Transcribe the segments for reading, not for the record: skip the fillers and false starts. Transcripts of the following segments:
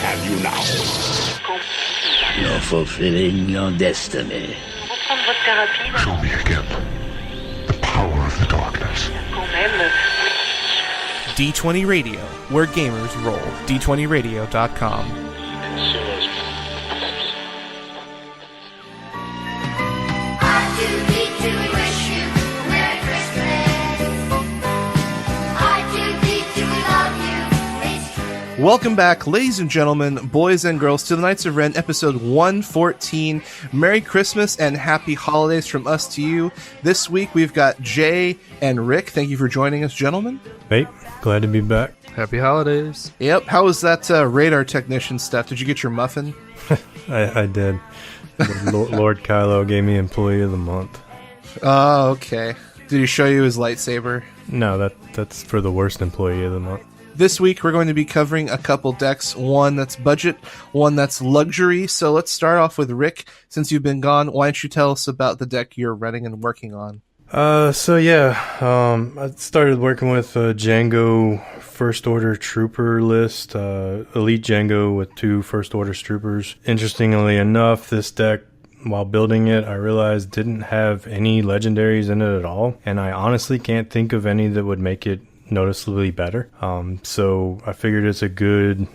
have you now. You're fulfilling your destiny. Show me again the power of the darkness. D20 Radio, where gamers roll. D20radio.com. Welcome back, ladies and gentlemen, boys and girls, to the Knights of Ren, episode 114. Merry Christmas and happy holidays from us to you. This week we've got Jay and Rick. Thank you for joining us, gentlemen. Hey, glad to be back. Happy holidays. Yep, how was that radar technician stuff? Did you get your muffin? I did. Lord Kylo gave me Employee of the Month. Oh, okay. Did he show you his lightsaber? No, that's for the worst Employee of the Month. This week, we're going to be covering a couple decks, one that's budget, one that's luxury. So let's start off with Rick. Since you've been gone, why don't you tell us about the deck you're running and working on? I started working with a Django First Order Trooper list, Elite Django with 2 First Order Troopers. Interestingly enough, this deck, while building it, I realized didn't have any legendaries in it at all, and I honestly can't think of any that would make it noticeably better. So I figured it's a good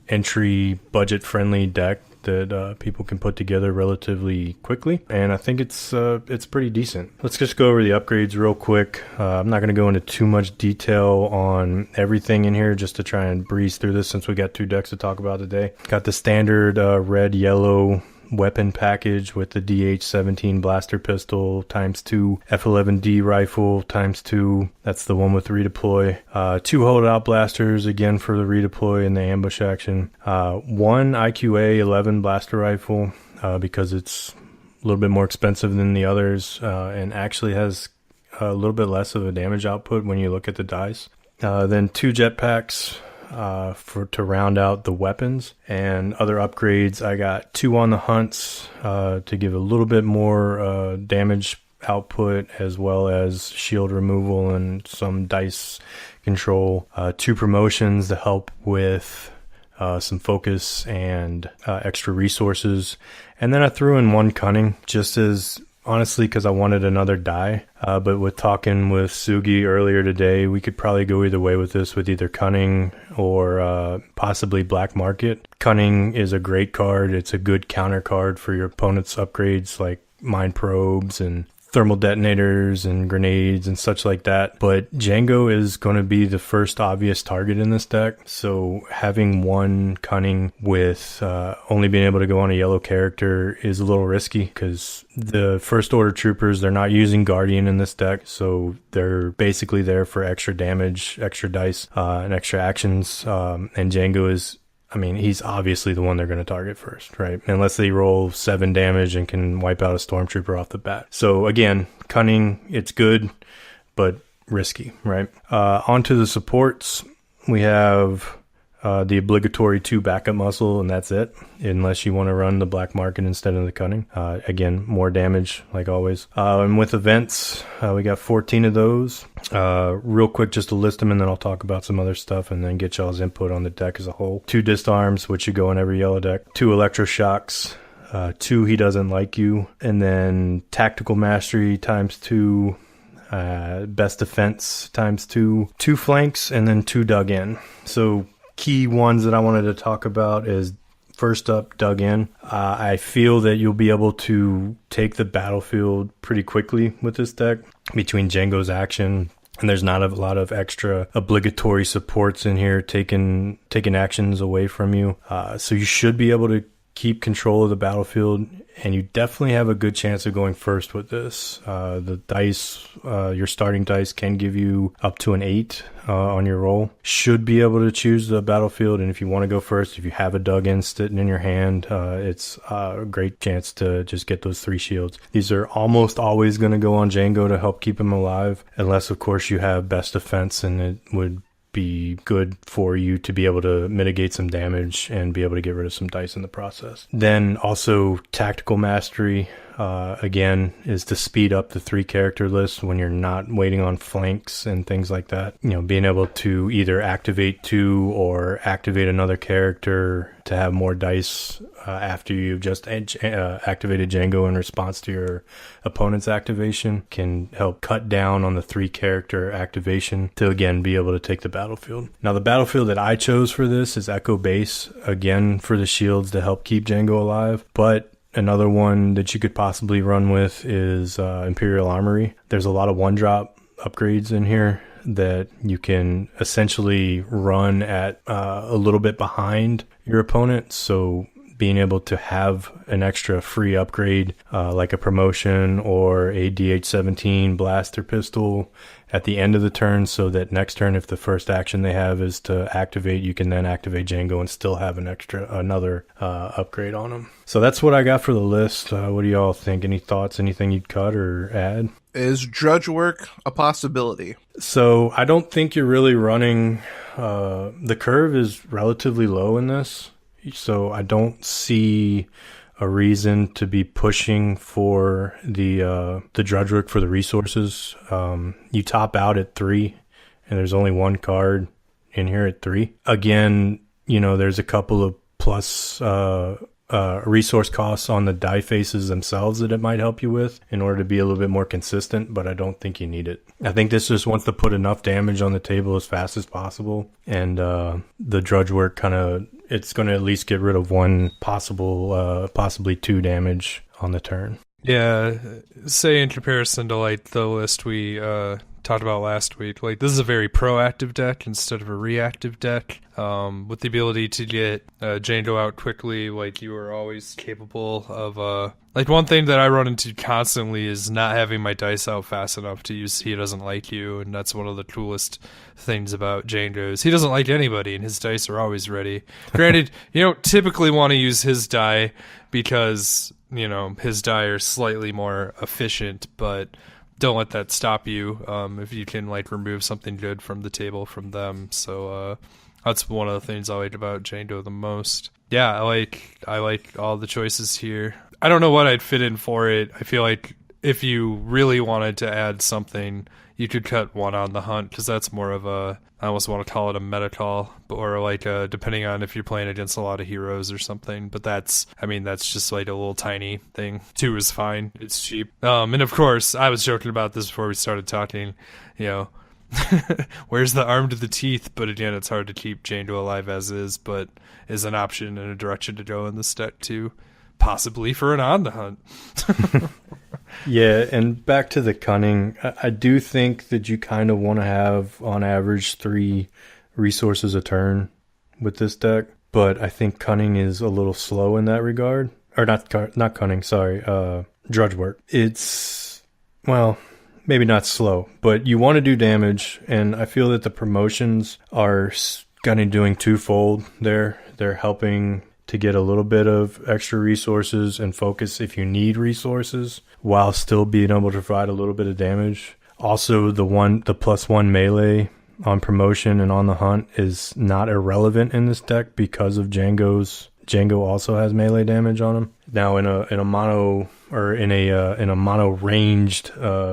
entry, budget-friendly deck that people can put together relatively quickly, and I think it's pretty decent. Let's just go over the upgrades real quick. I'm not going to go into too much detail on everything in here, just to try and breeze through this since we got 2 decks to talk about today. Got the standard red-yellow weapon package with the DH-17 blaster pistol × 2, F-11D rifle × 2. That's the one with redeploy. 2 holdout blasters, again for the redeploy and the ambush action. 1 IQA-11 blaster rifle because it's a little bit more expensive than the others and actually has a little bit less of a damage output when you look at the dice. Then 2 jetpacks to round out the weapons and other upgrades. I got 2 on the hunts to give a little bit more damage output, as well as shield removal and some dice control. 2 promotions to help with some focus and extra resources, and then I threw in 1 cunning, just as honestly because I wanted another die. But with talking with Sugi earlier today, we could probably go either way with this, with either Cunning or possibly Black Market. Cunning is a great card. It's a good counter card for your opponent's upgrades like Mind Probes and thermal detonators and grenades and such like that. But Django is going to be the first obvious target in this deck, so having 1 cunning with only being able to go on a yellow character is a little risky, because the First Order Troopers, they're not using Guardian in this deck, so they're basically there for extra damage, extra dice, and extra actions. And Django is, he's obviously the one they're going to target first, right? Unless they roll 7 damage and can wipe out a Stormtrooper off the bat. So again, Cunning, it's good, but risky, right? Onto the supports. We have the obligatory 2 backup muscle, and that's it, unless you want to run the Black Market instead of the Cunning. Again, more damage, like always. And with events, we got 14 of those. Real quick, just to list them, and then I'll talk about some other stuff, and then get y'all's input on the deck as a whole. 2 disarms, which should go in every yellow deck. 2 electroshocks. 2 He Doesn't Like You. And then Tactical Mastery × 2. Best Defense × 2. 2 flanks, and then 2 dug in. So key ones that I wanted to talk about is, first up, dug in. I feel that you'll be able to take the battlefield pretty quickly with this deck between Django's action, and there's not a lot of extra obligatory supports in here taking actions away from you. So you should be able to keep control of the battlefield, and you definitely have a good chance of going first with this. The dice, your starting dice, can give you up to an 8 on your roll. Should be able to choose the battlefield, and if you want to go first, if you have a dug-in sitting in your hand, it's a great chance to just get those 3 shields. These are almost always going to go on Django to help keep him alive, unless, of course, you have best defense, and it would be good for you to be able to mitigate some damage and be able to get rid of some dice in the process. Then also Tactical Mastery. again, is to speed up the 3-character list when you're not waiting on flanks and things like that. You know, being able to either activate 2 or activate another character to have more dice after you've just activated Django in response to your opponent's activation can help cut down on the 3-character activation to, again, be able to take the battlefield. Now, the battlefield that I chose for this is Echo Base, again, for the shields to help keep Django alive, but another one that you could possibly run with is Imperial Armory. There's a lot of one-drop upgrades in here that you can essentially run at a little bit behind your opponent. So being able to have an extra free upgrade like a promotion or a DH-17 blaster pistol at the end of the turn, so that next turn, if the first action they have is to activate, you can then activate Django and still have another upgrade on them. So that's what I got for the list. What do y'all think? Any thoughts? Anything you'd cut or add? Is drudge work a possibility? So I don't think you're really running. The curve is relatively low in this, so I don't see a reason to be pushing for the drudge work for the resources. You top out at 3, and there's only 1 card in here at 3. Again, you know, there's a couple of plus resource costs on the die faces themselves that it might help you with in order to be a little bit more consistent, but I don't think you need it. I think this just wants to put enough damage on the table as fast as possible, and the drudge work kind of, it's going to at least get rid of 1 possibly 2 damage on the turn. Yeah, say in comparison to like the list we talked about last week, like this is a very proactive deck instead of a reactive deck, with the ability to get Django out quickly. Like you are always capable of like one thing that I run into constantly is not having my dice out fast enough to use He Doesn't Like You, and that's one of the coolest things about Django is he doesn't like anybody and his dice are always ready. Granted, you don't typically want to use his die because, you know, his die are slightly more efficient, but don't let that stop you if you can like remove something good from the table from them. So that's one of the things I like about Django the most. Yeah, I like all the choices here. I don't know what I'd fit in for it. I feel like if you really wanted to add something, you could cut 1 on the hunt, because that's more of a, I almost want to call it a meta call, or like depending on if you're playing against a lot of heroes or something. But that's just like a little tiny thing. 2 is fine. It's cheap. And of course, I was joking about this before we started talking, you know, where's the arm to the teeth? But again, it's hard to keep Django alive as is, but is an option and a direction to go in this deck too. Possibly for an on the hunt. Yeah, and back to the cunning, I do think that you kind of want to have, on average, 3 resources a turn with this deck, but I think cunning is a little slow in that regard. Or not cunning, sorry, drudge work. It's, well, maybe not slow, but you want to do damage, and I feel that the promotions are kind of doing twofold there. They're helping to get a little bit of extra resources and focus if you need resources, while still being able to provide a little bit of damage. Also, the +1 melee on promotion and on the hunt is not irrelevant in this deck because of Django also has melee damage on him. Now in a mono ranged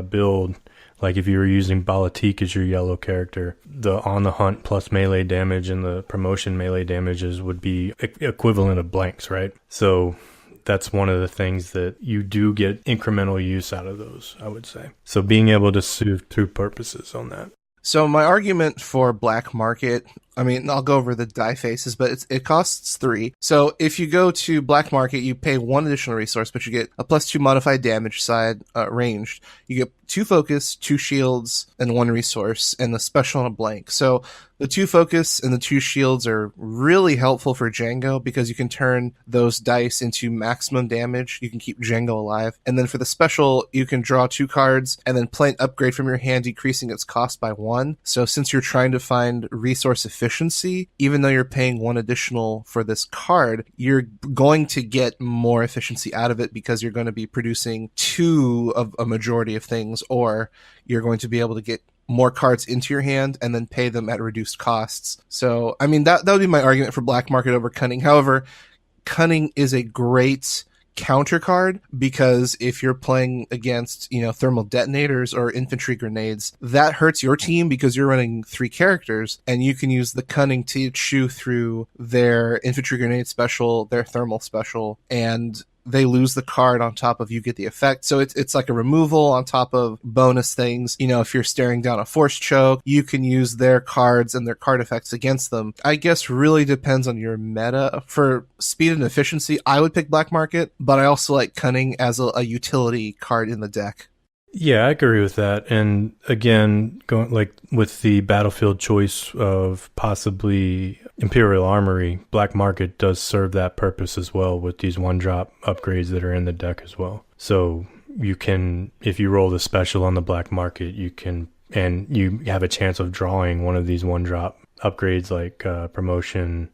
build, like if you were using Balatik as your yellow character, the on the hunt plus melee damage and the promotion melee damages would be equivalent of blanks, right? So that's one of the things that you do get incremental use out of those, I would say. So being able to serve 2 purposes on that. So my argument for black market, I mean, I'll go over the die faces, but it costs 3. So if you go to black market, you pay 1 additional resource, but you get a +2 modified damage side ranged. You get 2 focus, 2 shields, and 1 resource, and a special and a blank. So the 2 focus and the 2 shields are really helpful for Django because you can turn those dice into maximum damage. You can keep Django alive. And then for the special, you can draw 2 cards and then play an upgrade from your hand, decreasing its cost by 1. So since you're trying to find resource efficiency, even though you're paying 1 additional for this card, you're going to get more efficiency out of it because you're going to be producing 2 of a majority of things, or you're going to be able to get more cards into your hand and then pay them at reduced costs. So, I mean, that would be my argument for black market over cunning. However, cunning is a great counter card, because if you're playing against, thermal detonators or infantry grenades, that hurts your team because you're running 3 characters, and you can use the cunning to chew through their infantry grenade special, their thermal special, and they lose the card on top of you get the effect. So it's like a removal on top of bonus things. If you're staring down a force choke, you can use their cards and their card effects against them. I guess really depends on your meta. For speed and efficiency, I would pick Black Market, but I also like Cunning as a utility card in the deck. Yeah, I agree with that. And again, going like with the battlefield choice of possibly Imperial Armory, Black Market does serve that purpose as well with these 1-drop upgrades that are in the deck as well. So you can, if you roll the special on the Black Market, you can, and you have a chance of drawing one of these 1-drop upgrades like Promotion,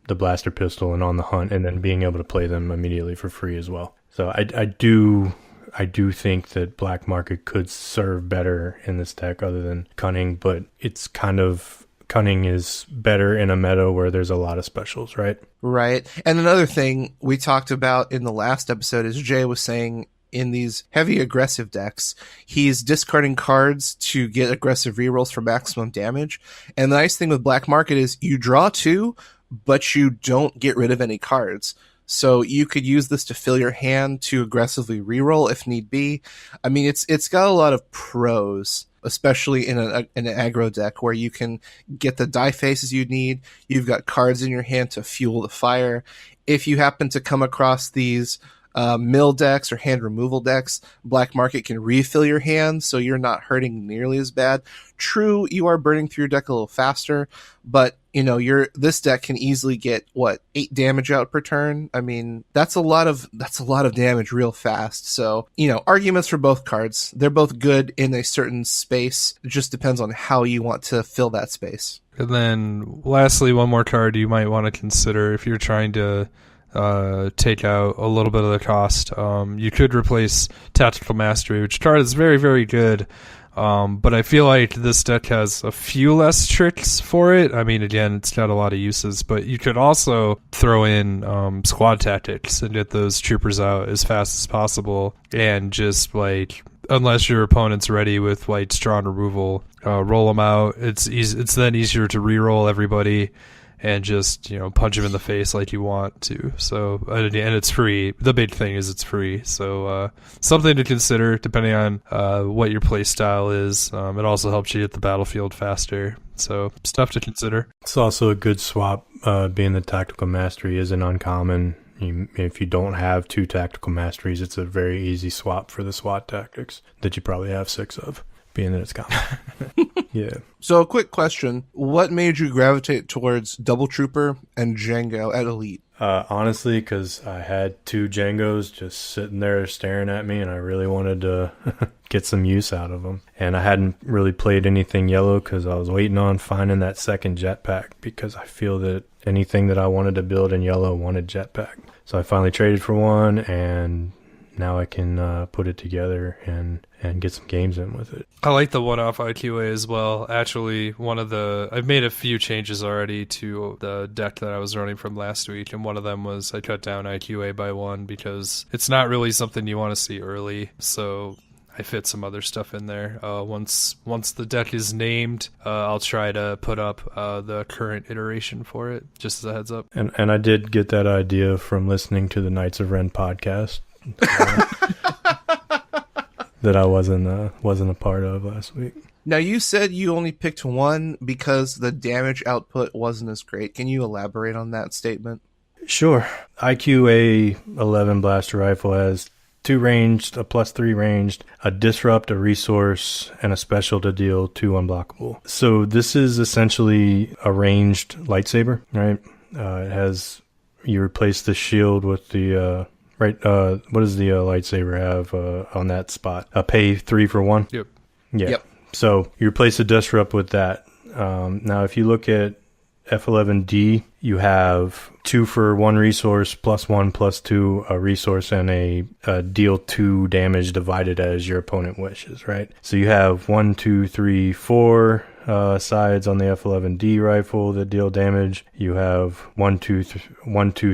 the Blaster Pistol, and On the Hunt, and then being able to play them immediately for free as well. So I do think that Black Market could serve better in this deck other than Cunning, but it's kind of, Cunning is better in a meta where there's a lot of specials, right? Right. And another thing we talked about in the last episode is Jay was saying in these heavy aggressive decks, he's discarding cards to get aggressive rerolls for maximum damage. And the nice thing with Black Market is you draw 2, but you don't get rid of any cards. So you could use this to fill your hand to aggressively reroll if need be. I mean, it's got a lot of pros, especially in an aggro deck where you can get the die faces you need. You've got cards in your hand to fuel the fire. If you happen to come across these mill decks or hand removal decks, Black Market can refill your hand, so you're not hurting nearly as bad. True, you are burning through your deck a little faster, but this deck can easily get 8 damage out per turn. I mean, that's a lot of damage real fast. So, arguments for both cards. They're both good in a certain space. It just depends on how you want to fill that space. And then lastly, one more card you might want to consider if you're trying to take out a little bit of the cost. You could replace Tactical Mastery, which card is very, very good. But I feel like this deck has a few less tricks for it. I mean, again, it's got a lot of uses, but you could also throw in squad tactics and get those troopers out as fast as possible, and just unless your opponent's ready with strong removal, roll them out. It's easy. It's then easier to reroll everybody and just punch him in the face like you want to. So and it's free. The big thing is it's free. So something to consider depending on what your play style is. It also helps you hit the battlefield faster. So stuff to consider. It's also a good swap. Being the Tactical Mastery isn't uncommon. If you don't have 2 Tactical Masteries, it's a very easy swap for the SWAT tactics that you probably have 6 of, being that it's common. Yeah. So a quick question. What made you gravitate towards Double Trooper and Django at Elite? Honestly, because I had 2 Djangos just sitting there staring at me, and I really wanted to get some use out of them. And I hadn't really played anything yellow because I was waiting on finding that second jetpack, because I feel that anything that I wanted to build in yellow wanted jetpack. So I finally traded for one, and now I can put it together and get some games in with it. I like the one-off IQA as well. Actually, I've made a few changes already to the deck that I was running from last week, and one of them was I cut down IQA by 1 because it's not really something you want to see early. So I fit some other stuff in there. Once the deck is named, I'll try to put up the current iteration for it, just as a heads up. And I did get that idea from listening to the Knights of Ren podcast. That I wasn't a part of last week. Now, you said you only picked 1 because the damage output wasn't as great. Can you elaborate on that statement? Sure. IQA 11 blaster rifle has 2 ranged, a +3 ranged, a disrupt, a resource, and a special to deal 2 unblockable. So this is essentially a ranged lightsaber, right? You replace the shield with the right. What does the lightsaber have on that spot? Pay 3 for 1. Yep. Yeah. Yep. So you replace the disrupt with that. Now, if you look at F11D, you have 2 for 1 resource, +1, +2, a resource, and a deal 2 damage divided as your opponent wishes, right? So you have 1, 2, 3, 4 sides on the F11D rifle that deal damage. You have 1, 2,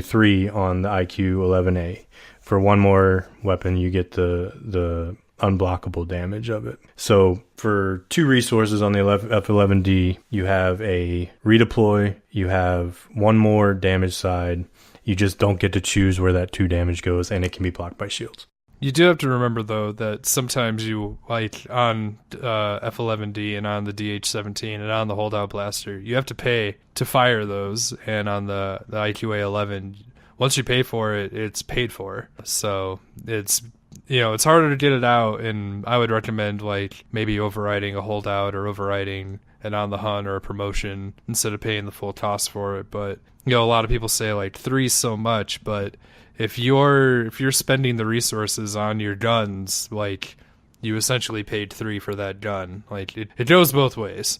3 on the IQ 11A for one more weapon, you get the unblockable damage of it. So for 2 resources on the F11D, you have a redeploy, you have 1 more damage side. You just don't get to choose where that 2 damage goes, and it can be blocked by shields. You do have to remember, though, that sometimes you, like on F11D and on the DH-17 and on the holdout blaster, you have to pay to fire those, and on the IQA-11, once you pay for it, it's paid for. So it's, it's harder to get it out, and I would recommend, like, maybe overriding a holdout or overriding an on the hunt or a promotion instead of paying the full cost for it. But, a lot of people say, like, 3's so much, but if you're spending the resources on your guns, like, you essentially paid 3 for that gun. Like, it goes both ways.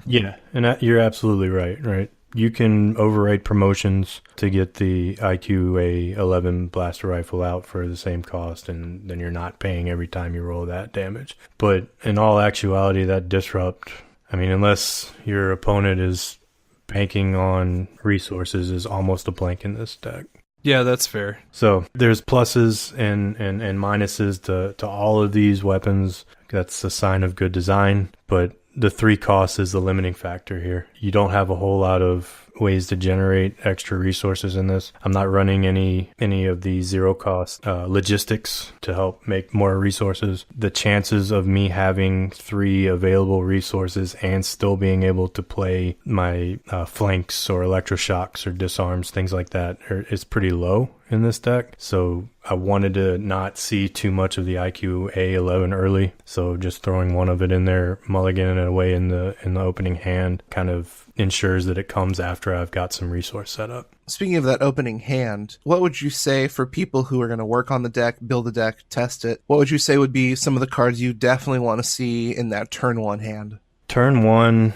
Yeah, and you're absolutely right. You can overwrite promotions to get the IQA-11 blaster rifle out for the same cost, and then you're not paying every time you roll that damage. But in all actuality, that disrupt, unless your opponent is banking on resources, is almost a blank in this deck. Yeah, that's fair. So there's pluses and minuses to all of these weapons. That's a sign of good design, but the 3 costs is the limiting factor here. You don't have a whole lot of ways to generate extra resources in this. I'm not running any of the 0 cost logistics to help make more resources. The chances of me having 3 available resources and still being able to play my flanks or electroshocks or disarms, things like that, is pretty low in this deck. So I wanted to not see too much of the IQ-A11 early. So just throwing one of it in there, mulliganing it away in the opening hand, kind of ensures that it comes after I've got some resource set up. Speaking of that opening hand, what would you say for people who are going to work on the deck, build the deck, test it? What would you say would be some of the cards you definitely want to see in that turn 1 hand? Turn 1,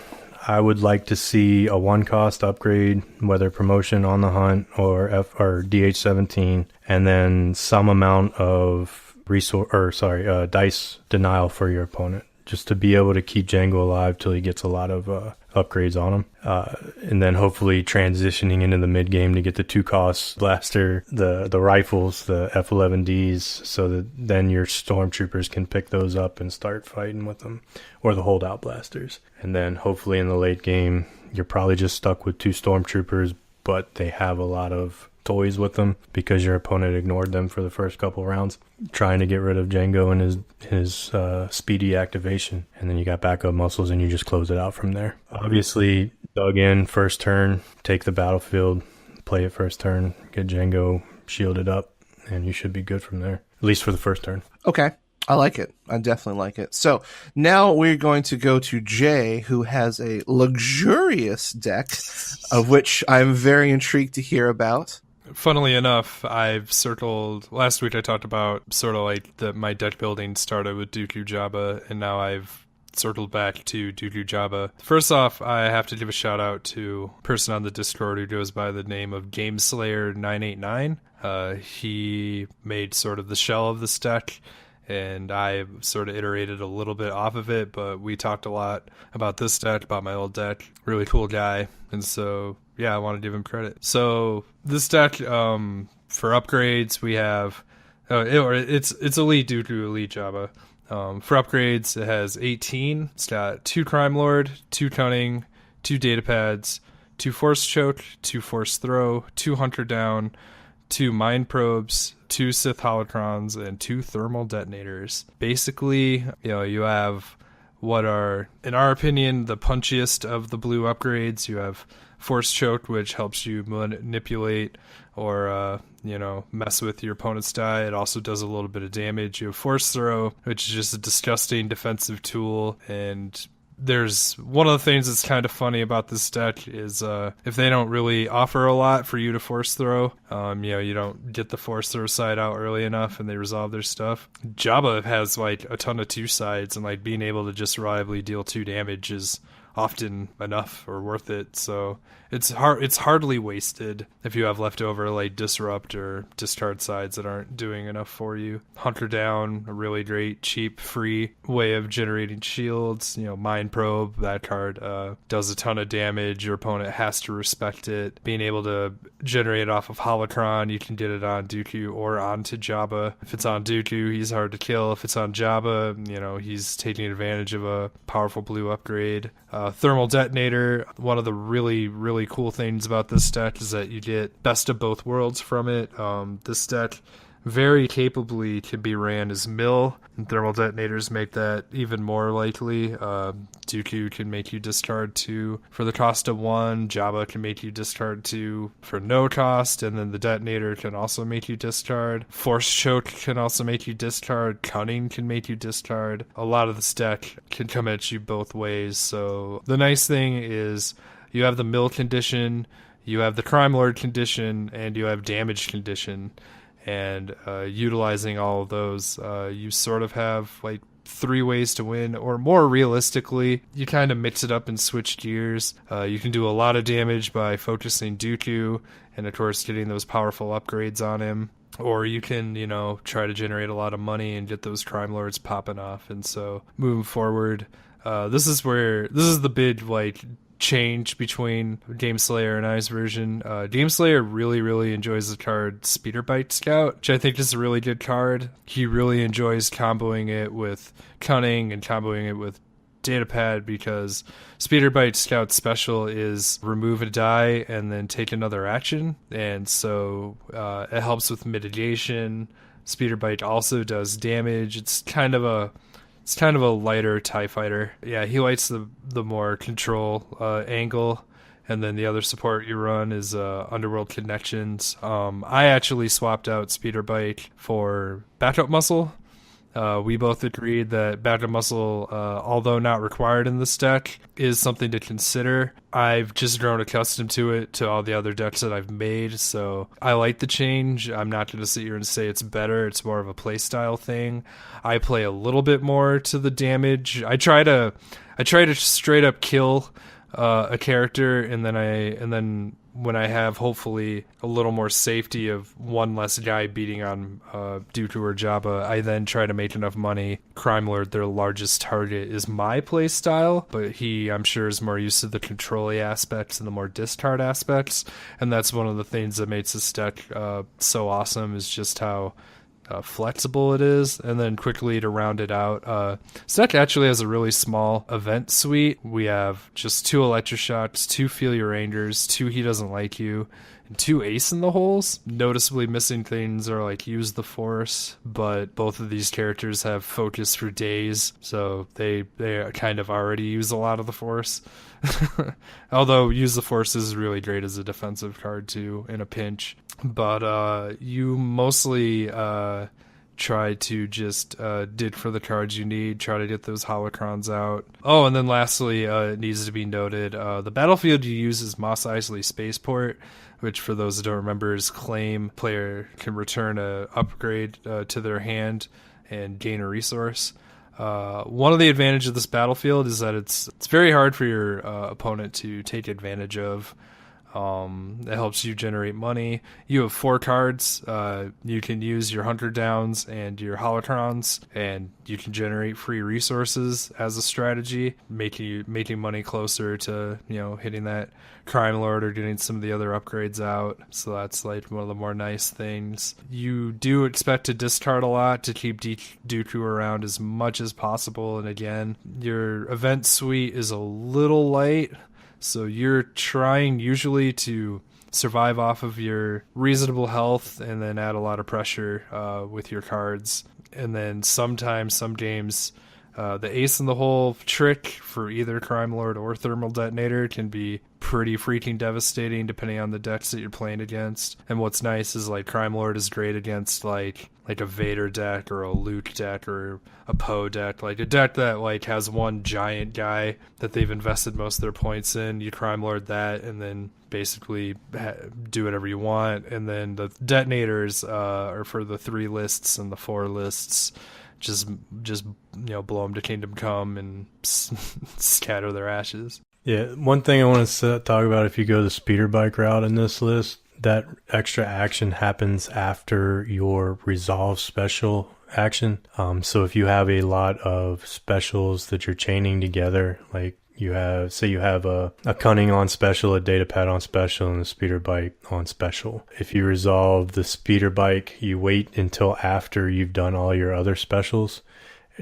I would like to see a 1 cost upgrade, whether promotion on the hunt or DH-17, and then some amount of dice denial for your opponent, just to be able to keep Django alive till he gets a lot of upgrades on him. And then hopefully transitioning into the mid game to get the 2 cost blaster, the rifles, the F11Ds, so that then your stormtroopers can pick those up and start fighting with them, or the holdout blasters. And then hopefully in the late game, you're probably just stuck with 2 stormtroopers, but they have a lot of toys with them because your opponent ignored them for the first couple rounds, trying to get rid of Django and his speedy activation. And then you got backup muscles and you just close it out from there. Obviously, dug in first turn, take the battlefield, play it first turn, get Django shielded up, and you should be good from there, at least for the first turn. Okay. I like it. I definitely like it. So now we're going to go to Jay, who has a luxurious deck, of which I'm very intrigued to hear about. Funnily enough, I've circled, last week I talked about sort of like my deck building started with Dooku Jabba, and now I've circled back to Dooku Jabba. First off, I have to give a shout out to a person on the Discord who goes by the name of GameSlayer989. He made sort of the shell of this deck, and I sort of iterated a little bit off of it, but we talked a lot about this deck, about my old deck. Really cool guy, and so yeah, I want to give him credit. So this deck, for upgrades, we have it's Elite Dooku, Elite Jabba. For upgrades, it has 18. It's got 2 Crime Lord, 2 Cunning, 2 Data Pads, 2 Force Choke, 2 Force Throw, 2 Hunter Down, 2 Mind Probes, 2 Sith Holocrons, and 2 Thermal Detonators. Basically, you have what are, in our opinion, the punchiest of the blue upgrades. You have Force Choke, which helps you manipulate or mess with your opponent's die. It also does a little bit of damage. You have Force Throw, which is just a disgusting defensive tool, and there's one of the things that's kind of funny about this deck is if they don't really offer a lot for you to force throw, you don't get the force throw side out early enough and they resolve their stuff. Jabba has like a ton of 2 sides, and like being able to just reliably deal 2 damage is often enough or worth it. So it's hardly wasted if you have leftover like disrupt or discard sides that aren't doing enough for you. Hunter Down, a really great, cheap, free way of generating shields. Mind Probe, that card does a ton of damage. Your opponent has to respect it. Being able to generate it off of Holocron, you can get it on Dooku or onto Jabba. If it's on Dooku, he's hard to kill. If it's on Jabba, he's taking advantage of a powerful blue upgrade. Thermal Detonator, one of the really, really cool things about this deck is that you get best of both worlds from it. This deck very capably can be ran as mill, and Thermal Detonators make that even more likely. Dooku can make you discard 2 for the cost of 1. Jabba can make you discard 2 for no cost, and then the Detonator can also make you discard. Force Choke can also make you discard. Cunning can make you discard. A lot of this deck can come at you both ways, so the nice thing is you have the mill condition, you have the Crime Lord condition, and you have damage condition. And utilizing all of those, you sort of have like 3 ways to win, or more realistically, you kind of mix it up and switch gears. You can do a lot of damage by focusing Dooku and, of course, getting those powerful upgrades on him. Or you can, try to generate a lot of money and get those Crime Lords popping off. And so, moving forward, this is the big, change between Gameslayer and I's version. Gameslayer really, really enjoys the card Speederbite Scout, which I think is a really good card. He really enjoys comboing it with Cunning and comboing it with Datapad, because Speederbite Scout special is remove a die and then take another action, and so it helps with mitigation. Speederbite also does damage. It's kind of a lighter TIE fighter. Yeah, he likes the more control angle, and then the other support you run is Underworld Connections. I actually swapped out Speederbite for Backup Muscle. We both agreed that Backup Muscle, although not required in this deck, is something to consider. I've just grown accustomed to it, to all the other decks that I've made, so I like the change. I'm not going to sit here and say it's better. It's more of a playstyle thing. I play a little bit more to the damage. I try to straight up kill a character, and then when I have hopefully a little more safety of one less guy beating on Dooku or Jabba, I then try to make enough money. Crime Lord, their largest target, is my play style, but he, I'm sure, is more used to the control aspects and the more discard aspects, and that's one of the things that makes this deck so awesome, is just how flexible it is. And then quickly to round it out, this deck actually has a really small event suite. We have just 2 Electroshocks, 2 Feel Your Angers, 2 He Doesn't Like You, and 2 Ace in the Holes. Noticeably missing things are like Use the Force, but both of these characters have focus for days, so they kind of already use a lot of the Force. Although Use the Force is really great as a defensive card too in a pinch. But you mostly try to just dig for the cards you need, try to get those holocrons out. Oh, and then lastly, it needs to be noted, the battlefield you use is Mos Eisley Spaceport, which for those that don't remember is claim. Player can return a upgrade to their hand and gain a resource. One of the advantages of this battlefield is that it's very hard for your opponent to take advantage of. It helps you generate money. You have 4 cards. You can use your Hunter Downs and your Holocrons, and you can generate free resources as a strategy, making money closer to hitting that Crime Lord or getting some of the other upgrades out. So that's like one of the more nice things. You do expect to discard a lot to keep Dooku around as much as possible. And again, your event suite is a little light. So you're trying usually to survive off of your reasonable health and then add a lot of pressure with your cards. And then sometimes, some games, the Ace in the Hole trick for either Crime Lord or Thermal Detonator can be pretty freaking devastating depending on the decks that you're playing against. And what's nice is like Crime Lord is great against like a Vader deck or a Luke deck or a Poe deck, like a deck that like has one giant guy that they've invested most of their points in. You Crime Lord that and then basically do whatever you want. And then the detonators are for the 3 lists and the 4 lists. just blow them to Kingdom Come and scatter their ashes. Yeah, one thing I want to talk about, if you go the speeder bike route in this list, that extra action happens after your resolve special action. So if you have a lot of specials that you're chaining together, like you have, say you have a cunning on special, a data pad on special, and a speeder bike on special. If you resolve the speeder bike, you wait until after you've done all your other specials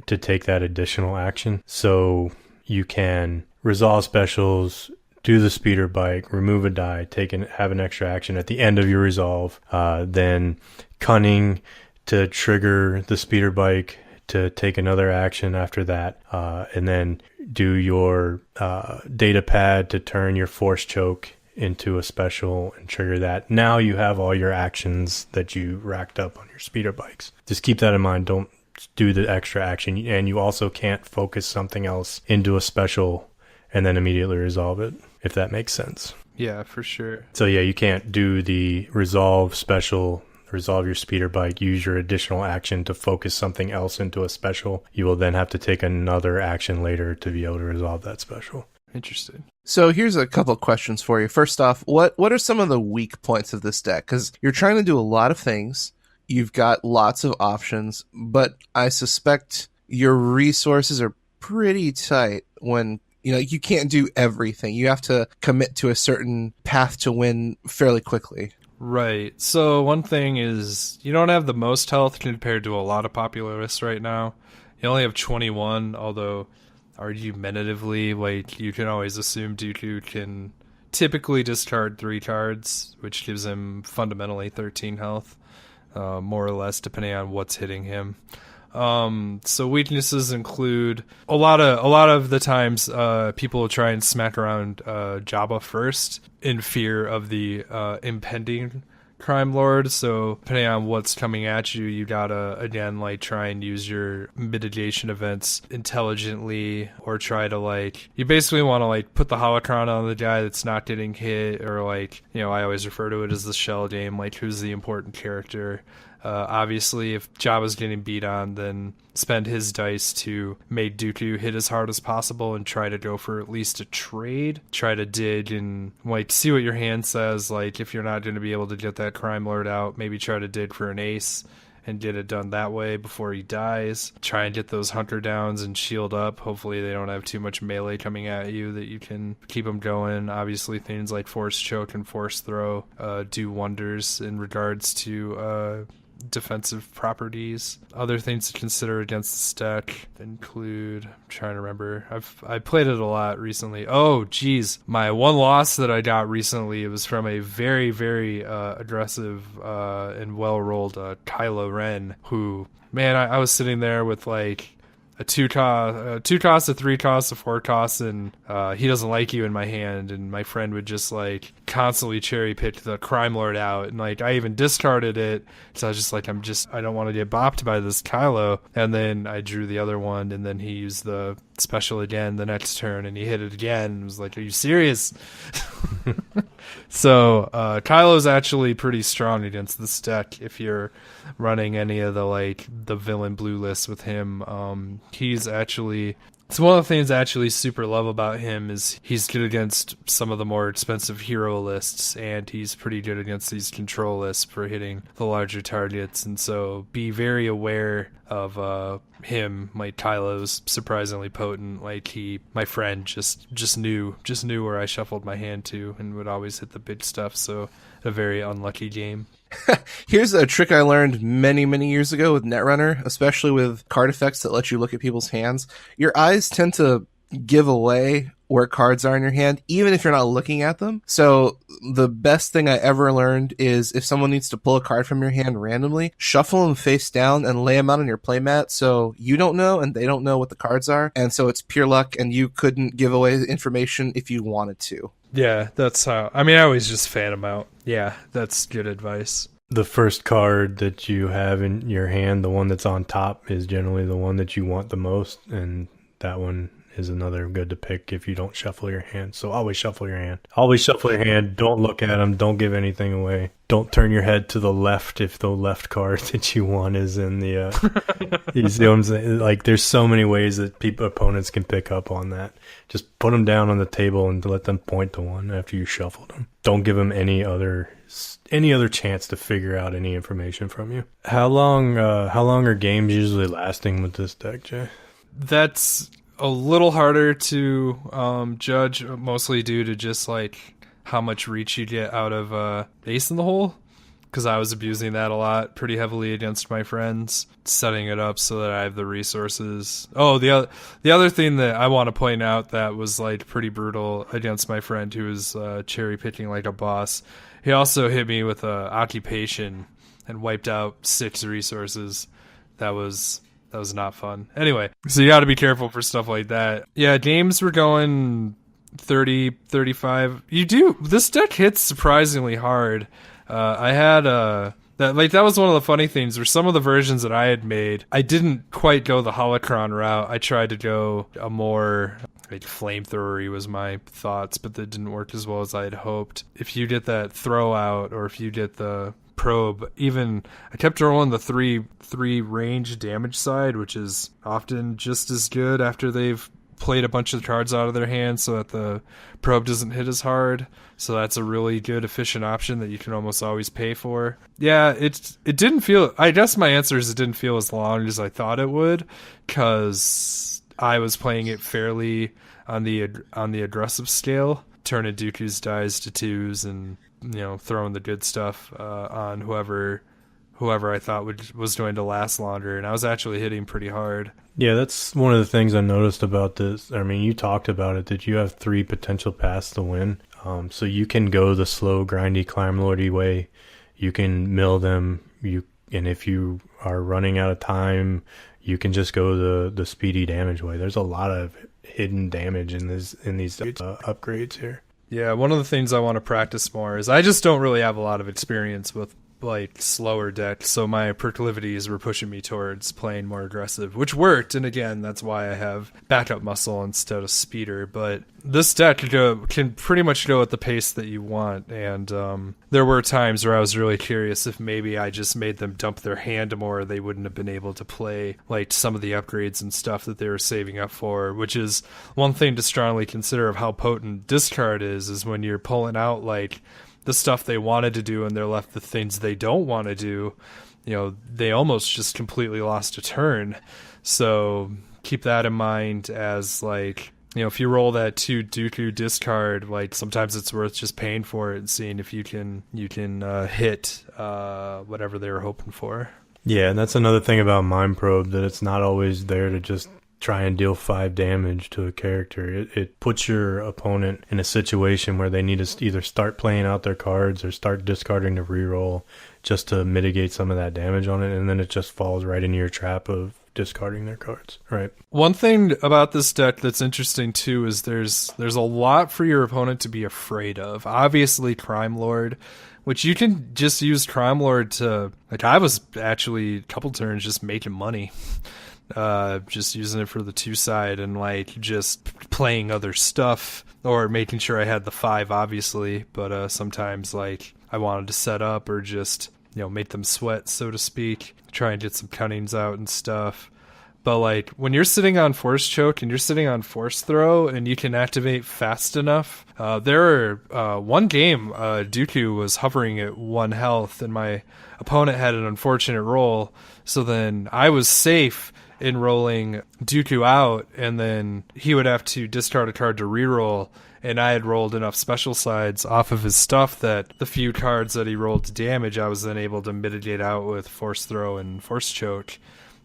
to take that additional action. So you can resolve specials, do the speeder bike, remove a die, have an extra action at the end of your resolve, then cunning to trigger the speeder bike to take another action after that, and then do your data pad to turn your force choke into a special and trigger that. Now you have all your actions that you racked up on your speeder bikes. Just keep that in mind. Don't do the extra action, and you also can't focus something else into a special and then immediately resolve it, if that makes sense. Yeah, for sure. So yeah, you can't do the resolve special, resolve your speeder bike, use your additional action to focus something else into a special. You will then have to take another action later to be able to resolve that special. Interesting. So here's a couple of questions for you. First off, what are some of the weak points of this deck? Because you're trying to do a lot of things. You've got lots of options, but I suspect your resources are pretty tight when you can't do everything. You have to commit to a certain path to win fairly quickly. Right. So one thing is you don't have the most health compared to a lot of popular lists right now. You only have 21, although argumentatively, like, you can always assume Dooku can typically discard 3 cards, which gives him fundamentally 13 health, more or less, depending on what's hitting him. So weaknesses include a lot of the times people will try and smack around Jabba first in fear of the impending crime lord. So depending on what's coming at you, you gotta again try and use your mitigation events intelligently, or try to you basically want to put the holocron on the guy that's not getting hit, or I always refer to it as the shell game, who's the important character. Obviously, if Jabba's getting beat on, then spend his dice to make Dooku hit as hard as possible and try to go for at least a trade. Try to dig and see what your hand says. If you're not going to be able to get that crime lord out, maybe try to dig for an ace and get it done that way before he dies. Try and get those hunter downs and shield up. Hopefully they don't have too much melee coming at you that you can keep them going. Obviously things like force choke and force throw do wonders in regards to defensive properties. Other things to consider against this deck include, I'm trying to remember, I played it a lot recently. Oh geez, my one loss that I got recently, it was from a very, very aggressive and well rolled Kylo Ren, who, man, I was sitting there with a 2 cost, a 3 cost, a 4 cost, and he doesn't like you in my hand, and my friend would just constantly cherry pick the crime lord out, and I even discarded it, so I was just I don't want to get bopped by this Kylo, and then I drew the other one, and then he used the special again the next turn, and he hit it again, and was like, are you serious? So Kylo's actually pretty strong against this deck if you're running any of the villain blue lists with him. He's actually, so one of the things I actually super love about him is he's good against some of the more expensive hero lists, and he's pretty good against these control lists for hitting the larger targets, and so be very aware of him. Kylo's surprisingly potent. My friend just knew where I shuffled my hand to and would always hit the big stuff, so a very unlucky game. Here's a trick I learned many, many years ago with Netrunner, especially with card effects that let you look at people's hands. Your eyes tend to give away where cards are in your hand, even if you're not looking at them. So the best thing I ever learned is if someone needs to pull a card from your hand randomly, shuffle them face down and lay them out on your playmat so you don't know and they don't know what the cards are. And so it's pure luck, and you couldn't give away the information if you wanted to. Yeah, that's how. I always just fan them out. Yeah, that's good advice. The first card that you have in your hand, the one that's on top, is generally the one that you want the most, and that one is another good to pick if you don't shuffle your hand. So always shuffle your hand. Always shuffle your hand. Don't look at them. Don't give anything away. Don't turn your head to the left if the left card that you want is in the... you see what I'm saying? Like, there's so many ways that opponents can pick up on that. Just put them down on the table and let them point to one after you shuffled them. Don't give them any other chance to figure out any information from you. How long are games usually lasting with this deck, Jay? That's a little harder to judge, mostly due to just like how much reach you get out of Ace in the Hole, because I was abusing that a lot pretty heavily against my friends, setting it up so that I have the resources. Oh, the other thing that I want to point out that was like pretty brutal against my friend who was cherry picking like a boss. He also hit me with occupation and wiped out 6 resources. That was not fun. Anyway, so you got to be careful for stuff like that. Yeah, games were going 30, 35. This deck hits surprisingly hard. I had that was one of the funny things where some of the versions that I had made, I didn't quite go the holocron route. I tried to go a more like flamethrower-y was my thoughts, but that didn't work as well as I had hoped. If you get that throw out, or if you get the probe, even I kept rolling the three range damage side, which is often just as good after they've played a bunch of cards out of their hand so that the probe doesn't hit as hard. So that's a really good efficient option that you can almost always pay for. Yeah, it didn't feel, I guess my answer is it didn't feel as long as I thought it would, because I was playing it fairly on the aggressive scale, turning Dooku's dies to 2s and throwing the good stuff on whoever I thought was going to last longer, and I was actually hitting pretty hard. Yeah, that's one of the things I noticed about this. I mean, you talked about it, that you have 3 potential paths to win. So you can go the slow, grindy, climb lordy way. You can mill them. And if you are running out of time, you can just go the speedy damage way. There's a lot of hidden damage in these upgrades here. Yeah, one of the things I want to practice more is I just don't really have a lot of experience with like slower decks, so my proclivities were pushing me towards playing more aggressive, which worked, and again, that's why I have backup muscle instead of speeder. But this deck can pretty much go at the pace that you want, and there were times where I was really curious if maybe I just made them dump their hand more, they wouldn't have been able to play like some of the upgrades and stuff that they were saving up for, which is one thing to strongly consider of how potent discard is when you're pulling out like the stuff they wanted to do and they're left with things they don't want to do. They almost just completely lost a turn. So keep that in mind as like, if you roll that 2 Dooku discard, like sometimes it's worth just paying for it and seeing if you can hit whatever they were hoping for. Yeah, and that's another thing about Mind Probe, that it's not always there to just try and deal 5 damage to a character. It puts your opponent in a situation where they need to either start playing out their cards or start discarding to reroll just to mitigate some of that damage on it, and then it just falls right into your trap of discarding their cards. Right. One thing about this deck that's interesting too is there's a lot for your opponent to be afraid of. Obviously, Crime Lord, which you can just use Crime Lord to, like, I was actually a couple turns just making money. Just using it for the 2 side and like just playing other stuff, or making sure I had the 5 obviously, but sometimes like I wanted to set up or just make them sweat, so to speak, try and get some cunnings out and stuff. But like when you're sitting on Force Choke and you're sitting on Force Throw and you can activate fast enough, one game Dooku was hovering at 1 health and my opponent had an unfortunate roll, so then I was safe in rolling Dooku out, and then he would have to discard a card to reroll, and I had rolled enough special sides off of his stuff that the few cards that he rolled to damage, I was then able to mitigate out with Force Throw and Force Choke.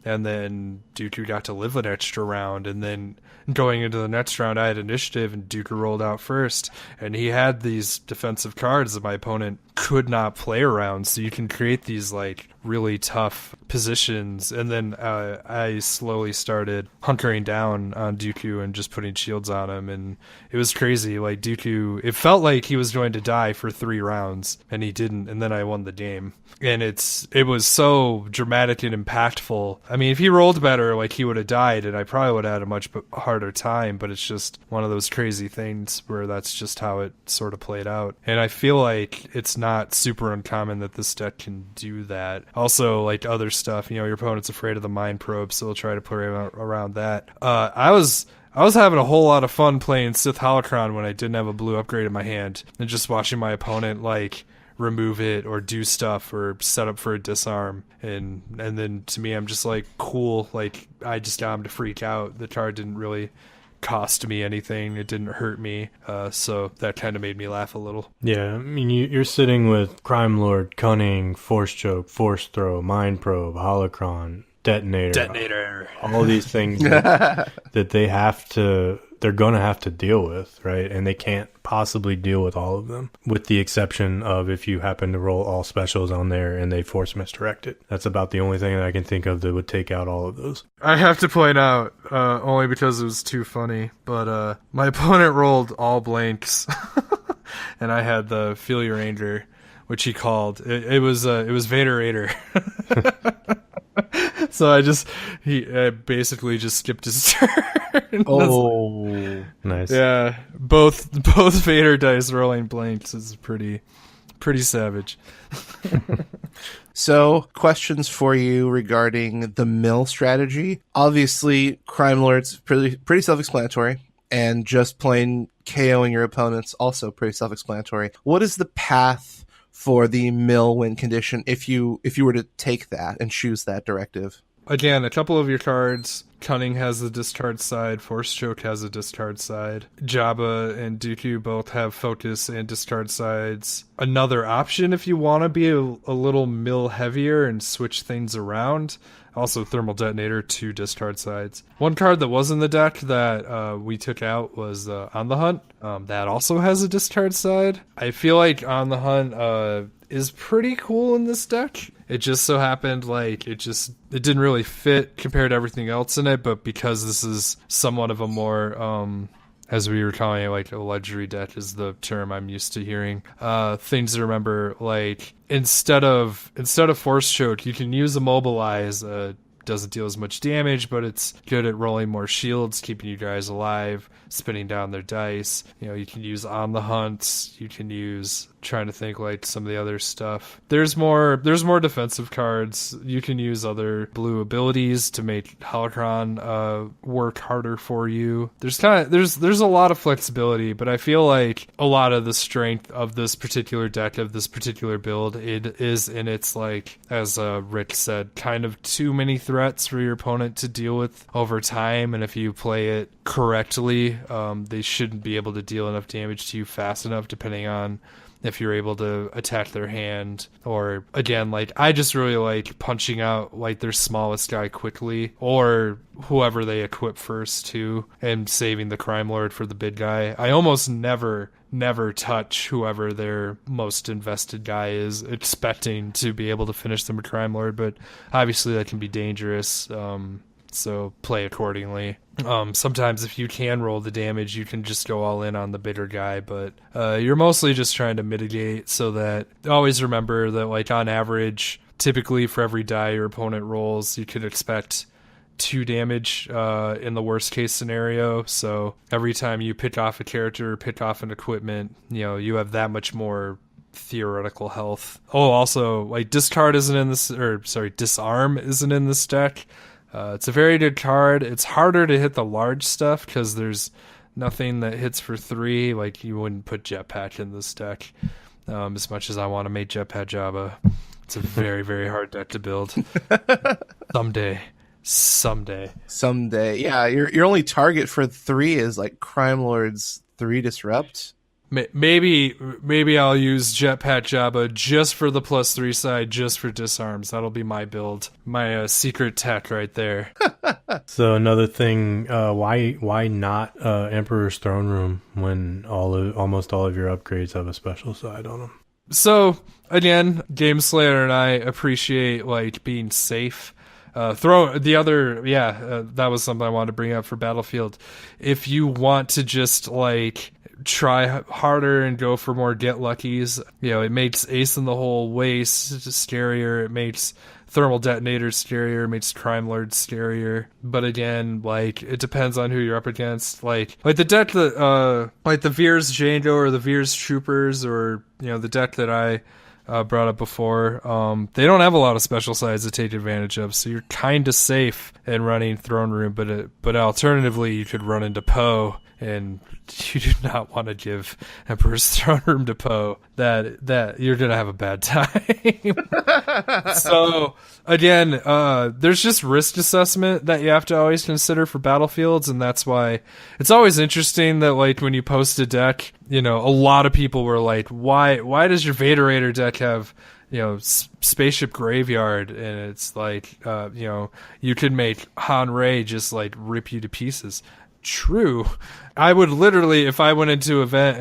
And then Dooku got to live an extra round, and then going into the next round I had initiative and Dooku rolled out first, and he had these defensive cards that my opponent could not play around, so you can create these like really tough positions, and then I slowly started hunkering down on Dooku and just putting shields on him, and it was crazy. Like Dooku, it felt like he was going to die for 3 rounds, and he didn't, and then I won the game. And it was so dramatic and impactful. I mean, if he rolled better, like, he would have died, and I probably would have had a much harder time, but it's just one of those crazy things where that's just how it sort of played out. And I feel like it's not super uncommon that this deck can do that. Also, like other stuff, your opponent's afraid of the Mind Probe, so they'll try to play around that. I was having a whole lot of fun playing Sith Holocron when I didn't have a blue upgrade in my hand, and just watching my opponent, like, remove it or do stuff or set up for a disarm, and then to me, I'm just like, cool, like, I just got him to freak out. The card didn't really cost me anything, it didn't hurt me, so that kind of made me laugh a little. Yeah, I mean, you're sitting with Crime Lord, Cunning, Force Choke, Force Throw, Mind Probe, Holocron, Detonator, all these things that they're gonna have to deal with, right? And they can't possibly deal with all of them, with the exception of if you happen to roll all specials on there and they force misdirect it. That's about the only thing that I can think of that would take out all of those. I have to point out, only because it was too funny, but my opponent rolled all blanks, and I had the Feel Your Anger, which he called. It was Vader-ator. So I basically just skipped his turn. Oh, nice. Yeah, both Vader dice rolling blanks is pretty savage. So, questions for you regarding the mill strategy. Obviously, Crime Lord's pretty self-explanatory, and just plain KOing your opponents also pretty self-explanatory. What is the path for the mill win condition if you were to take that and choose that directive? Again, a couple of your cards. Cunning has the discard side. Force Choke has a discard side. Jabba and Dooku both have focus and discard sides. Another option if you want to be a little mill heavier and switch things around. Also, Thermal Detonator, 2 discard sides. One card that was in the deck that we took out was On the Hunt. That also has a discard side. I feel like On the Hunt is pretty cool in this deck. It just so happened like it didn't really fit compared to everything else in it, but because this is somewhat of a more as we were calling it, like a luxury deck is the term I'm used to hearing. Things to remember, like instead of Force Choke, you can use Immobilize. Doesn't deal as much damage, but it's good at rolling more shields, keeping you guys alive, spinning down their dice. You can use On the Hunt. You can use, trying to think like some of the other stuff. There's more defensive cards. You can use other blue abilities to make Holocron work harder for you. There's a lot of flexibility, but I feel like a lot of the strength of this particular deck, of this particular build, it is in its, like, as Rick said, kind of too many threats for your opponent to deal with over time, and if you play it correctly, they shouldn't be able to deal enough damage to you fast enough, depending on if you're able to attack their hand, or again, like, I just really like punching out like their smallest guy quickly, or whoever they equip first too, and saving the Crime Lord for the big guy. I almost never touch whoever their most invested guy is, expecting to be able to finish them with Crime Lord, but obviously that can be dangerous. So play accordingly. Sometimes if you can roll the damage, you can just go all in on the bigger guy, but you're mostly just trying to mitigate, so that always remember that, like, on average, typically for every die your opponent rolls, you could expect 2 damage in the worst case scenario. So every time you pick off a character or pick off an equipment, you have that much more theoretical health. Oh, also, like, disarm isn't in this deck. It's a very good card. It's harder to hit the large stuff because there's nothing that hits for 3. Like, you wouldn't put Jetpack in this deck. As much as I want to make Jetpack Jabba, it's a very, very hard deck to build. Someday. Yeah, your only target for 3 is like Crime Lord's 3 Disrupt. Maybe I'll use Jetpack Jabba just for the +3 side, just for disarms. That'll be my build, my secret tech right there. So another thing, why not Emperor's Throne Room when almost all of your upgrades have a special side on them? So again, Game Slayer and I appreciate like being safe. That was something I wanted to bring up for Battlefield. If you want to just like try harder and go for more get luckies, it makes Ace in the Hole way scarier. It makes Thermal Detonator scarier. It makes Crime Lord scarier. But again, like it depends on who you're up against. Like the deck that like the Veers Django or the Veers Troopers or the deck that I brought up before, they don't have a lot of special sides to take advantage of, so you're kind of safe in running Throne Room, but alternatively you could run into Poe, and you do not want to give Emperor's Throne Room to Poe. That you're gonna have a bad time. So again, there's just risk assessment that you have to always consider for Battlefields, and that's why it's always interesting that like when you post a deck, a lot of people were like, why does your Vaderator deck have Spaceship Graveyard? And it's like you could make Han Rey just like rip you to pieces. True. I would literally, if I went into an event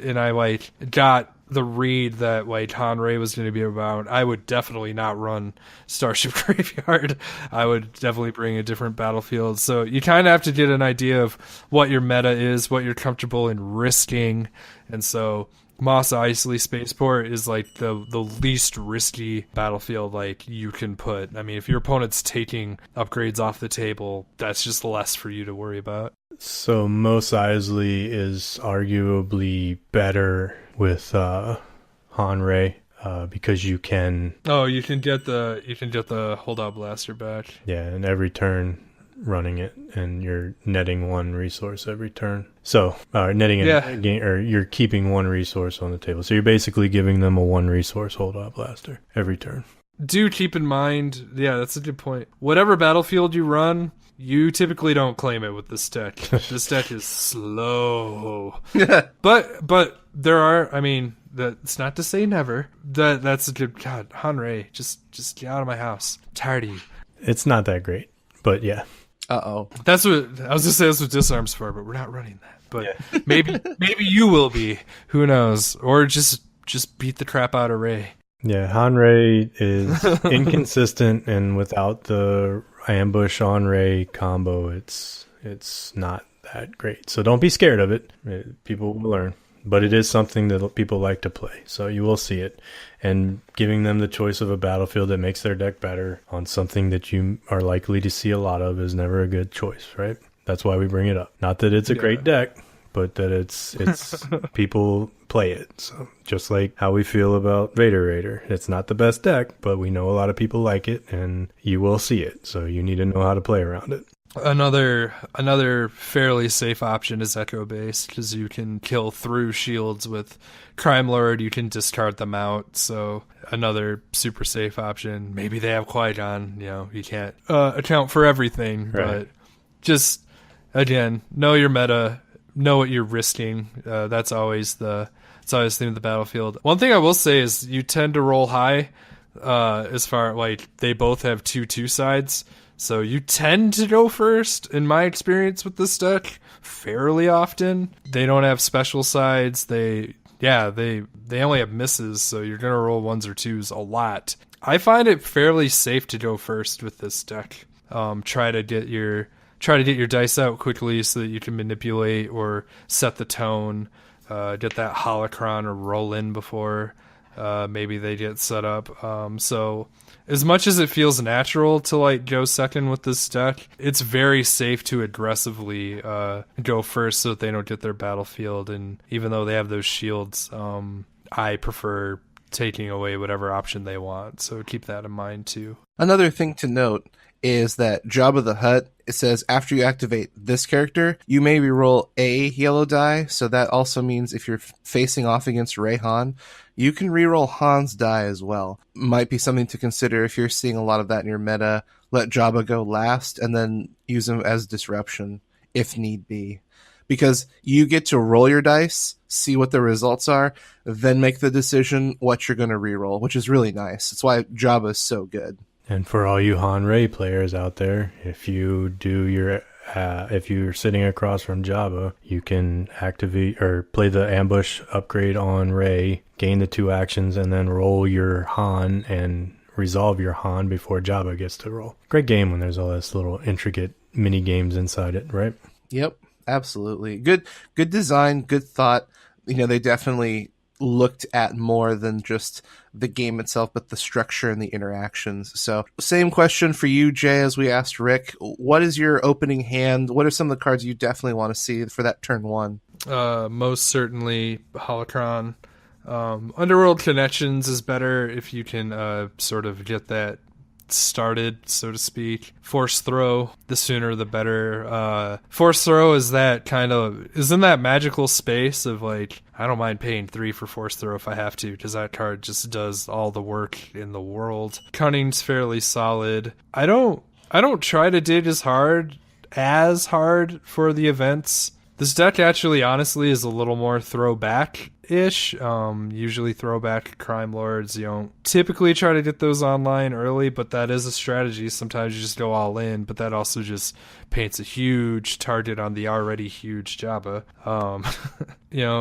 and I like got the read that like Han Rey was going to be about, I would definitely not run Starship Graveyard. I would definitely bring a different Battlefield. So you kind of have to get an idea of what your meta is, what you're comfortable in risking. And so Mos Eisley Spaceport is like the least risky Battlefield like you can put. I mean, if your opponent's taking upgrades off the table, that's just less for you to worry about. So Mos Eisley is arguably better with Han Rey because you can. Oh, you can get the holdout blaster back. Yeah, and every turn running it, and you're netting one resource every turn. So netting or you're keeping one resource on the table. So you're basically giving them a one resource holdout blaster every turn. Do keep in mind, that's a good point. Whatever Battlefield you run, you typically don't claim it with this deck. This deck is slow. But there are, I mean, that's not to say never. That's a good, God, Han Rey, just get out of my house. I'm tired of you. It's not that great, but yeah. Uh-oh. That's what, I was going to say that's what Disarm's for, but we're not running that. But maybe you will be. Who knows? Or just beat the crap out of Rey. Yeah, Han Rey is inconsistent, and without the ambush on Rey combo, it's not that great. So don't be scared of it. People will learn. But it is something that people like to play, so you will see it. And giving them the choice of a Battlefield that makes their deck better on something that you are likely to see a lot of is never a good choice, right? That's why we bring it up. Not that it's a great deck, but that it's people play it. So just like how we feel about Vaderator. It's not the best deck, but we know a lot of people like it, and you will see it. So you need to know how to play around it. Another fairly safe option is Echo Base, because you can kill through shields with Crime Lord. You can discard them out. So another super safe option. Maybe they have Qui-Gon. You can't account for everything, right. But just again, know your meta, know what you're risking. That's always the theme of the Battlefield. One thing I will say is you tend to roll high. As far like they both have 2/2 sides. So you tend to go first, in my experience with this deck, fairly often. They don't have special sides. They only have misses, so you're gonna roll 1s or 2s a lot. I find it fairly safe to go first with this deck. Try to get your dice out quickly so that you can manipulate or set the tone. Get that holocron or roll in before maybe they get set up. So as much as it feels natural to like go second with this deck, it's very safe to aggressively go first so that they don't get their Battlefield. And even though they have those shields, I prefer taking away whatever option they want. So keep that in mind too. Another thing to note is that Jabba the Hutt, it says after you activate this character, you may reroll a yellow die. So that also means if you're facing off against Rey Han, you can reroll Han's die as well. Might be something to consider if you're seeing a lot of that in your meta. Let Jabba go last and then use him as disruption if need be. Because you get to roll your dice, see what the results are, then make the decision what you're going to reroll, which is really nice. That's why Jabba is so good. And for all you Han Rey players out there, if you do your if you're sitting across from Jabba, you can activate or play the ambush upgrade on Rey, gain the 2 actions, and then roll your Han and resolve your Han before Jabba gets to roll. Great game when there's all this little intricate mini games inside it, right? Yep, absolutely. Good design, good thought. They definitely looked at more than just the game itself, but the structure and the interactions. So same question for you, Jay, as we asked Rick. What is your opening hand? What are some of the cards you definitely want to see for that turn 1? Most certainly Holocron. Underworld Connections is better if you can sort of get that started, so to speak. Force Throw, the sooner the better. Force Throw is in that magical space of like, I don't mind paying 3 for Force Throw if I have to, because that card just does all the work in the world. Cunning's fairly solid. I don't try to dig as hard for the events. This deck actually, honestly, is a little more throwback-ish. Usually throwback Crime Lords. You don't typically try to get those online early, but that is a strategy. Sometimes you just go all in, but that also just paints a huge target on the already huge Jabba.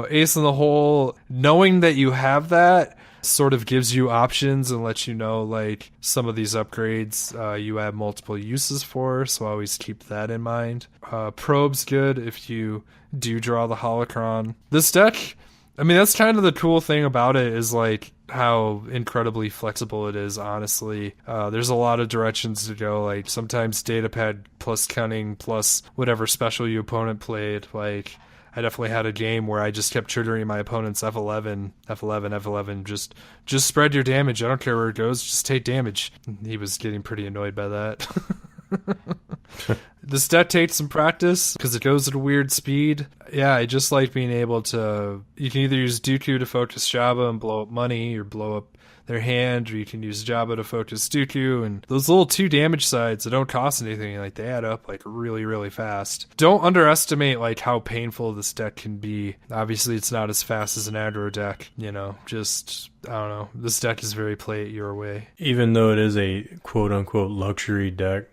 Ace in the Hole, knowing that you have that sort of gives you options and lets you know, like, some of these upgrades you have multiple uses for, so always keep that in mind. Probe's good if you do draw the Holocron. This deck, I mean, that's kind of the cool thing about it, is like how incredibly flexible it is, honestly. There's a lot of directions to go. Like, sometimes Datapad plus Cunning plus whatever special your opponent played. Like, I definitely had a game where I just kept triggering my opponent's F11, just spread your damage. I don't care where it goes, just take damage. He was getting pretty annoyed by that. This deck takes some practice because it goes at a weird speed. Yeah, I just like being able to... You can either use Dooku to focus Jabba and blow up money, or blow up their hand, or you can use Jabba to focus Dooku, and those little 2 damage sides that don't cost anything, like, they add up like really, really fast. Don't underestimate like how painful this deck can be. Obviously, it's not as fast as an aggro deck, just, I don't know. This deck is very play it your way. Even though it is a quote-unquote luxury deck,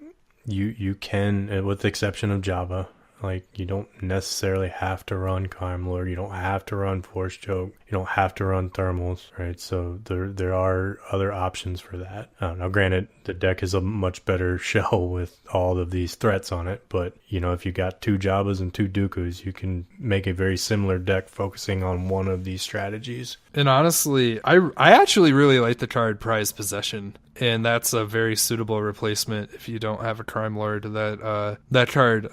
you can, with the exception of Jabba, like, you don't necessarily have to run Crime Lord, you don't have to run Force Choke, you don't have to run Thermals, right? So there are other options for that. Now, granted, the deck is a much better shell with all of these threats on it, but, if you got 2 Jabbas and 2 Dookus, you can make a very similar deck focusing on one of these strategies. And honestly, I actually really like the card Prized Possession, and that's a very suitable replacement if you don't have a Crime Lord. That card,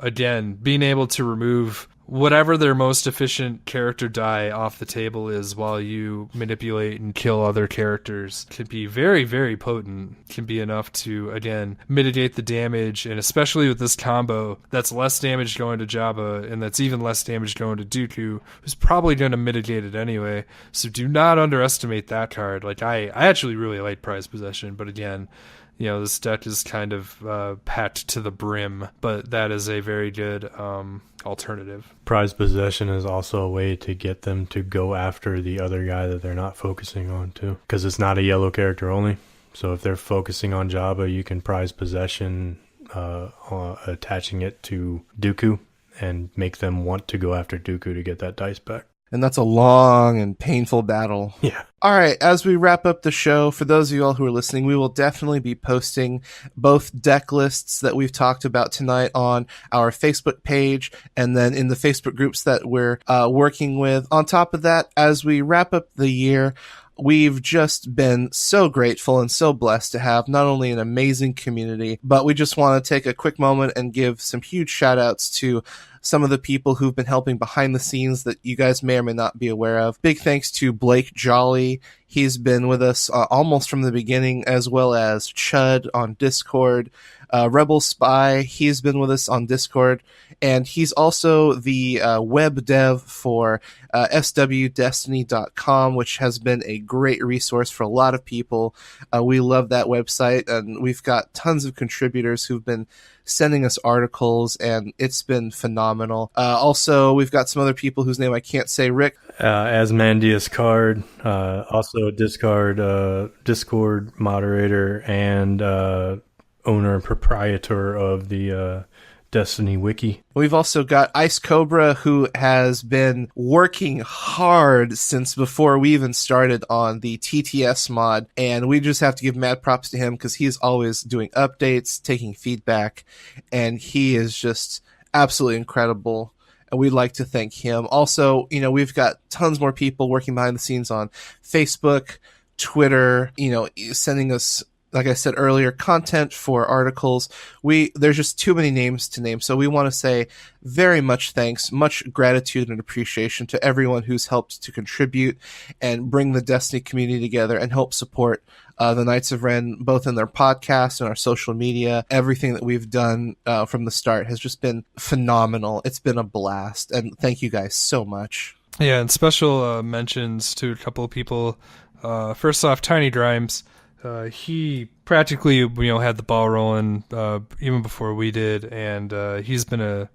again, being able to remove whatever their most efficient character die off the table is while you manipulate and kill other characters can be very, very potent. Can be enough to, again, mitigate the damage, and especially with this combo, that's less damage going to Jabba, and that's even less damage going to Dooku, who's probably going to mitigate it anyway. So do not underestimate that card. Like, I actually really like Prized Possession, but again, this deck is kind of packed to the brim, but that is a very good alternative. Prized Possession is also a way to get them to go after the other guy that they're not focusing on, too. Because it's not a yellow character only. So if they're focusing on Jabba, you can Prize Possession, attaching it to Dooku, and make them want to go after Dooku to get that dice back. And that's a long and painful battle. Yeah. All right, as we wrap up the show, for those of you all who are listening, we will definitely be posting both deck lists that we've talked about tonight on our Facebook page, and then in the Facebook groups that we're working with. On top of that, as we wrap up the year, we've just been so grateful and so blessed to have not only an amazing community, but we just want to take a quick moment and give some huge shout outs to some of the people who've been helping behind the scenes that you guys may or may not be aware of. Big thanks to Blake Jolly. He's been with us almost from the beginning, as well as Chud on Discord. Rebel Spy, he's been with us on Discord, and he's also the web dev for swdestiny.com, which has been a great resource for a lot of people. We love that website, and we've got tons of contributors who've been sending us articles, and it's been phenomenal. Also, we've got some other people whose name I can't say. Rick? Asmandius Card, also a Discord moderator, and owner and proprietor of the Destiny Wiki. We've also got Ice Cobra, who has been working hard since before we even started on the TTS mod, and we just have to give mad props to him because he's always doing updates, taking feedback, and he is just absolutely incredible. And we'd like to thank him. Also, we've got tons more people working behind the scenes on Facebook, Twitter, sending us, like I said earlier, content for articles. There's just too many names to name. So we want to say very much thanks, much gratitude and appreciation to everyone who's helped to contribute and bring the Destiny community together and help support the Knights of Ren, both in their podcast and our social media. Everything that we've done from the start has just been phenomenal. It's been a blast. And thank you guys so much. Yeah, and special mentions to a couple of people. First off, Tiny Drimes. He practically, had the ball rolling even before we did, and he's been a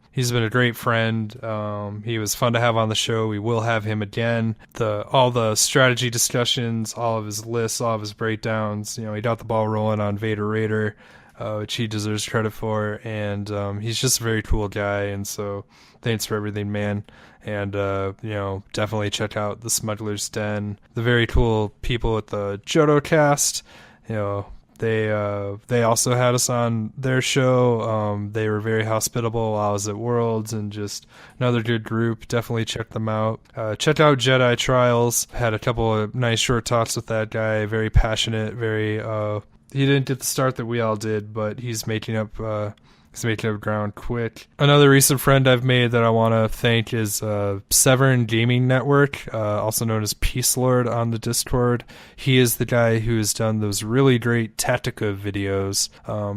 great friend. He was fun to have on the show. We will have him again. All the strategy discussions, all of his lists, all of his breakdowns. He got the ball rolling on Vader Raider, which he deserves credit for, and he's just a very cool guy. And so, thanks for everything, man. And, definitely check out the Smuggler's Den. The very cool people at the Johto cast, they also had us on their show. They were very hospitable while I was at Worlds, and just another good group. Definitely check them out. Check out Jedi Trials. Had a couple of nice short talks with that guy. Very passionate, he didn't get the start that we all did, but he's making up ground quick. Another recent friend I've made that I want to thank is Severn Gaming Network, also known as Peace Lord on the Discord. He is the guy who has done those really great Tactica videos.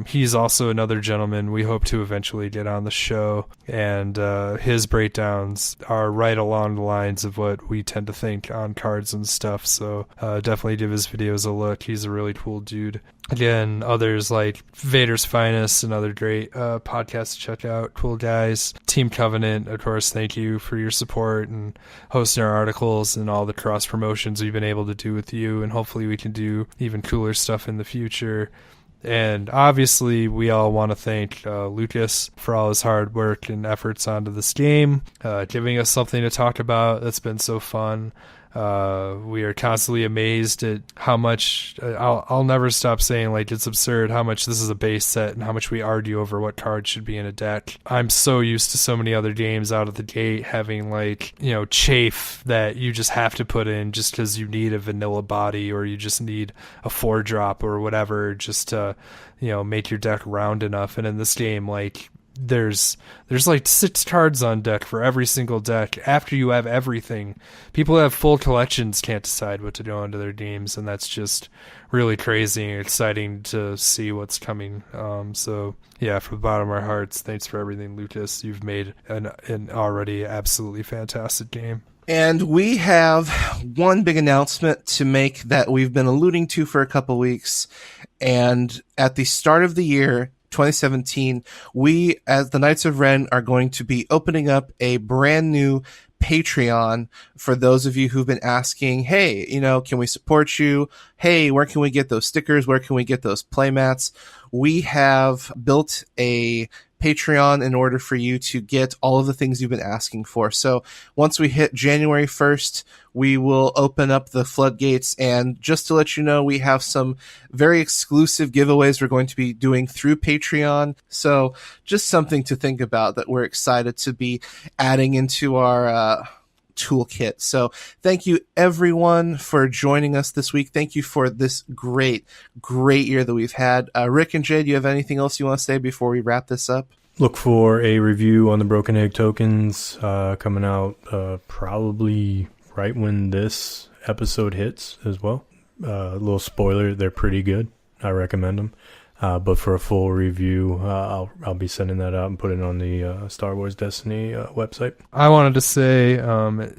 He's also another gentleman we hope to eventually get on the show, and his breakdowns are right along the lines of what we tend to think on cards and stuff, so definitely give his videos a look. He's a really cool dude. Again, others like Vader's Finest, another great podcast to check out. Cool guys. Team Covenant, of course, thank you for your support and hosting our articles and all the cross promotions we've been able to do with you. And hopefully we can do even cooler stuff in the future. And obviously, we all want to thank Lucas for all his hard work and efforts onto this game, giving us something to talk about. That's been so fun. We are constantly amazed at how much I'll never stop saying, like, it's absurd how much this is a base set and how much we argue over what cards should be in a deck. I'm so used to so many other games out of the gate having, like, chafe that you just have to put in just because you need a vanilla body or you just need a 4-drop or whatever just to make your deck round enough. And in this game, like, there's like 6 cards on deck for every single deck. After you have everything, people who have full collections can't decide what to do into their games, and that's just really crazy and exciting to see what's coming. So yeah, from the bottom of our hearts, thanks for everything, Lucas. You've made an already absolutely fantastic game. And we have one big announcement to make that we've been alluding to for a couple weeks. And at the start of the year, 2017, we, as the Knights of Ren, are going to be opening up a brand new Patreon for those of you who've been asking, hey, can we support you? Hey, where can we get those stickers? Where can we get those playmats? We have built a Patreon in order for you to get all of the things you've been asking for. So once we hit January 1st, we will open up the floodgates. And just to let you know, we have some very exclusive giveaways we're going to be doing through Patreon. So just something to think about that we're excited to be adding into our toolkit. So thank you everyone for joining us this week. Thank you for this great year that we've had. Rick and Jay, do you have anything else you want to say before we wrap this up? Look for a review on the Broken Egg tokens coming out probably right when this episode hits as well. A little spoiler, they're pretty good. I recommend them. But for a full review, I'll be sending that out and putting it on the Star Wars Destiny website. I wanted to say,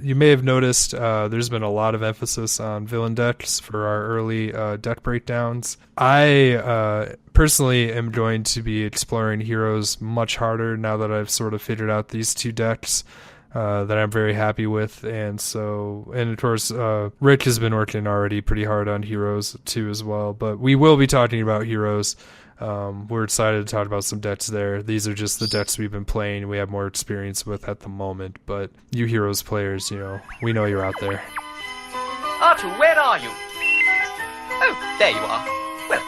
you may have noticed there's been a lot of emphasis on villain decks for our early deck breakdowns. I personally am going to be exploring heroes much harder now that I've sort of figured out these 2 decks that I'm very happy with. And of course, Rick has been working already pretty hard on heroes too as well, but we will be talking about heroes we're excited to talk about some decks there. These are just the decks we've been playing, we have more experience with at the moment, but you Heroes players, we know you're out there. Artu, where are you? Oh, there you are. Well,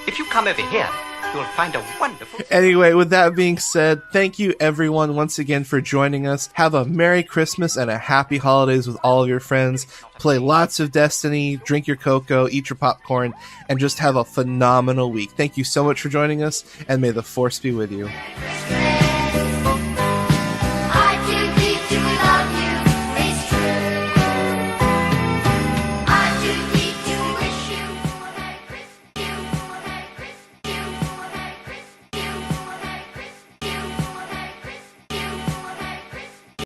if you come over here, you'll find a wonderful... Anyway, with that being said, thank you everyone once again for joining us. Have a Merry Christmas and a Happy Holidays with all of your friends. Play lots of Destiny, drink your cocoa, eat your popcorn, and just have a phenomenal week. Thank you so much for joining us, and may the Force be with you.